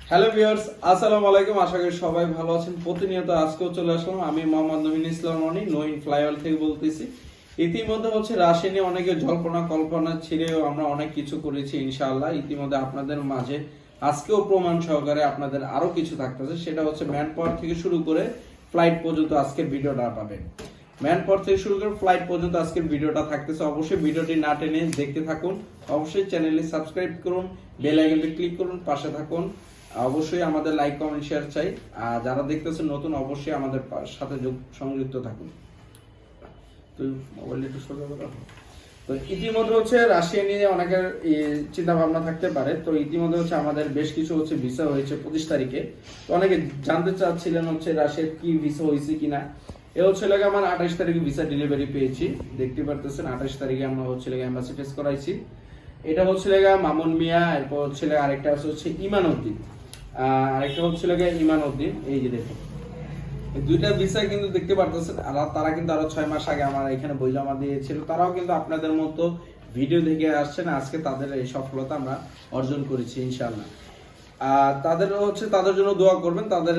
Hello viewers, আসসালামু আলাইকুম। আশা করি সবাই ভালো আছেন। প্রতিনিয়ত আজকেও চলে আসলাম। আমি মোহাম্মদ নবীন ইসলাম রনি, নইন ফ্লাইওভার থেকে বলতেছি। ইতিমধ্যে রাশি নিয়ে অনেকে জল্পনা কল্পনা ছিঁড়েও আমরা অনেক কিছু করেছি ইনশাআল্লাহ। ইতিমধ্যে আপনাদের মাঝে আজকেও প্রমাণ সহকারে আপনাদের আরো কিছু থাকতেছে। সেটা ম্যান পাওয়ার থেকে শুরু করে ফ্লাইট পর্যন্ত আজকের ভিডিওটা পাবেন। ম্যান পাওয়ার থেকে শুরু করে ফ্লাইট পর্যন্ত আজকের ভিডিওটা থাকতেছে। অবশ্যই ভিডিওটি না টেনে দেখতে থাকুন। অবশ্যই চ্যানেলটি সাবস্ক্রাইব করুন, বেল আইকনটি ক্লিক করুন, পাশে থাকুন। অবশ্যই আমাদের লাইক কমেন্ট শেয়ার চাই। আর যারা দেখতেছেন নতুন, অবশ্যই আমাদের সাথে সংযুক্ত থাকুন। তো মোবাইলটা একটু সোজা করো। তো ইতিমধ্যে রাশিয়া নিয়ে অনেকের চিন্তা ভাবনা থাকতে পারে। তো ইতিমধ্যে আমাদের বেশ কিছু ভিসা হয়েছে 25 তারিখে। তো অনেকে জানতে চাচ্ছিলেন রাশিয়ার কি ভিসা হয়েছে কিনা। এ লাগে আমার 28 তারিখে ভিসা ডেলিভারি পেয়েছি। দেখতে পারতেছেন 28 তারিখে আমরা এম্বাসি ফেস করাইছি। এটা মামুন মিয়া, এরপর আরেকটা ইমান উদ্দিন, আরেকটা ইমান উদ্দিন। এই যে দেখুন, দুইটা ভিসা কিন্তু দেখতে পারতেছেন। আর তারা কিন্তু আরো 6 মাস আগে আমার এখানে বই জমা দিয়েছিল। তারাও কিন্তু আপনাদের মতো ভিডিও দেখে আসছেন। আজকে তাদের এই সফলতা আমরা অর্জন করেছি ইনশাআল্লাহ। তাদের তাদের জন্য দোয়া করবেন। তাদের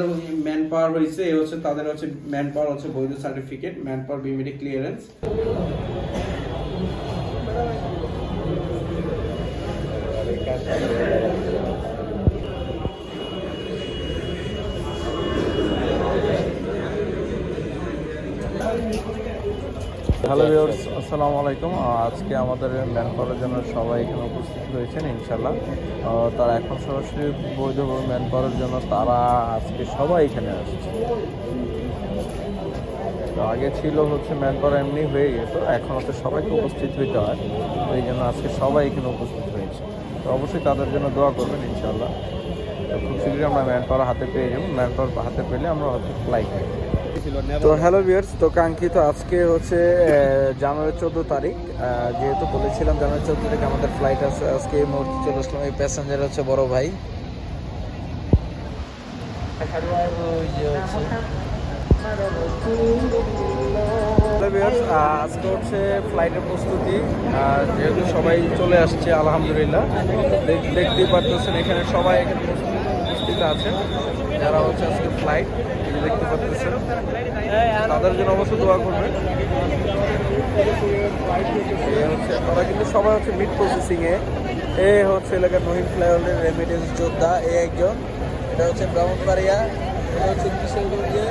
ম্যান পাওয়ার হয়েছে, তাদের ম্যান পাওয়ার বৈধ সার্টিফিকেট, ম্যান পাওয়ার বিমিডি ক্লিয়ারেন্স। হ্যালো ভিউয়ার্স, আসসালামু আলাইকুম। আজকে আমাদের ম্যান পাওয়ারের জন্য সবাই এখানে উপস্থিত হয়েছেন ইনশাল্লাহ। তারা এখন সরাসরি বৈধ ম্যান পাওয়ারের জন্য তারা আজকে সবাই এখানে আসছে। তো আগে ছিল ম্যান পাওয়ার এমনি হয়ে গেত, এখন সবাইকে উপস্থিত হইতে হয়। তো এই জন্য আজকে সবাই এখানে উপস্থিত হয়েছে। তো অবশ্যই তাদের জন্য দোয়া করবেন ইনশাল্লাহ। খুব শীঘ্রই আমরা ম্যান পাওয়ার হাতে পেয়ে যাবো। ম্যান পাওয়ার হাতে পেলে আমরা ফ্লাই করি। তো হ্যালো ভিউয়ার্স, তো কাঙ্ক্ষিত আজকে জানুয়ারি 14 তারিখ। যেহেতু বলেছিলাম জানুয়ারি 14 তারিখ আমাদের ফ্লাইট আছে। আজকে এই মুহূর্তে চলে আসলাম। এই প্যাসেঞ্জার বড় ভাই। আজকে ফ্লাইটের প্রস্তুতি। যেহেতু সবাই চলে আসছে আলহামদুলিল্লাহ, দেখতেই পারতেছেন এখানে সবাই এখানে উপস্থিত আছে। যারা আজকে ফ্লাইট দেখতে পাচ্ছেন, তাদের জন্য অবশ্যই দোয়া করবেন। তারা কিন্তু সবাই মিড প্রসেসিং এ। এলাকার নহিম ফ্লাইওভারের রেমিটেন্স যোদ্ধা এ একজন। এটা ব্রাহ্মণবাড়িয়া, এটা কিশোরগঞ্জের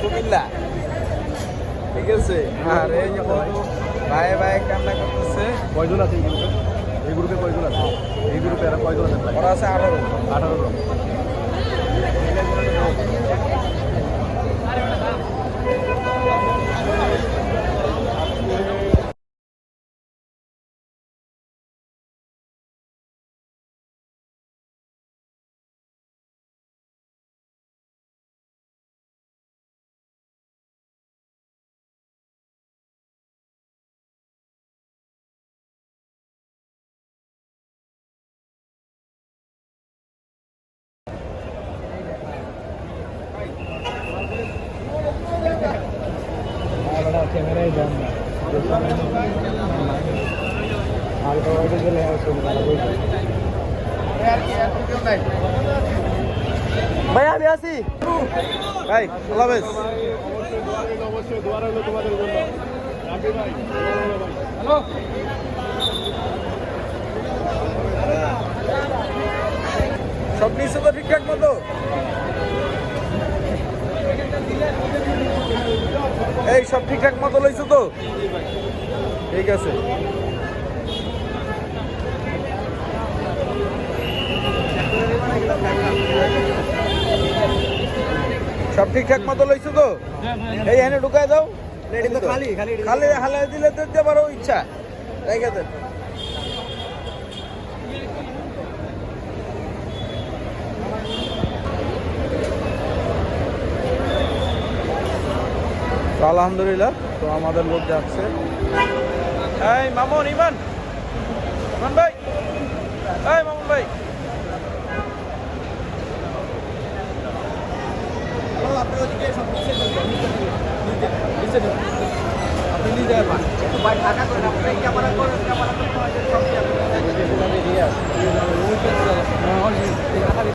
কুমিল্লা। ঠিক আছে। আর এই যে ভাই ভাই কান্না করতেছে। কয়জন আছে এই গ্রুপে? কয়জন আছে এই গ্রুপে? আর কয়জন আছে? ওরা আছে 18 জন। ক্যামেরায় যান না, ভাই আমি আছি ভাই। আল্লাহ হাফেজ। অবশ্যই দোয়া রইল তোমাদের জন্য। ভাই হ্যালো, সব নিচ্ছে তো ঠিকঠাক মতো? এই সব ঠিকঠাক মতো লইছো তো? ঠিক আছে। সব ঠিকঠাক মতো লইছো তো? এই এনে ঢুকাই দাও। খালি খালি হালাই দিলে দিতে পারো, ইচ্ছা রেখে দেন। তো আলহামদুলিল্লাহ, তো আমাদের লোক যাচ্ছে। এই মামুন, ইমান ভাই, এই মামুন ভাই, আপনি নিজে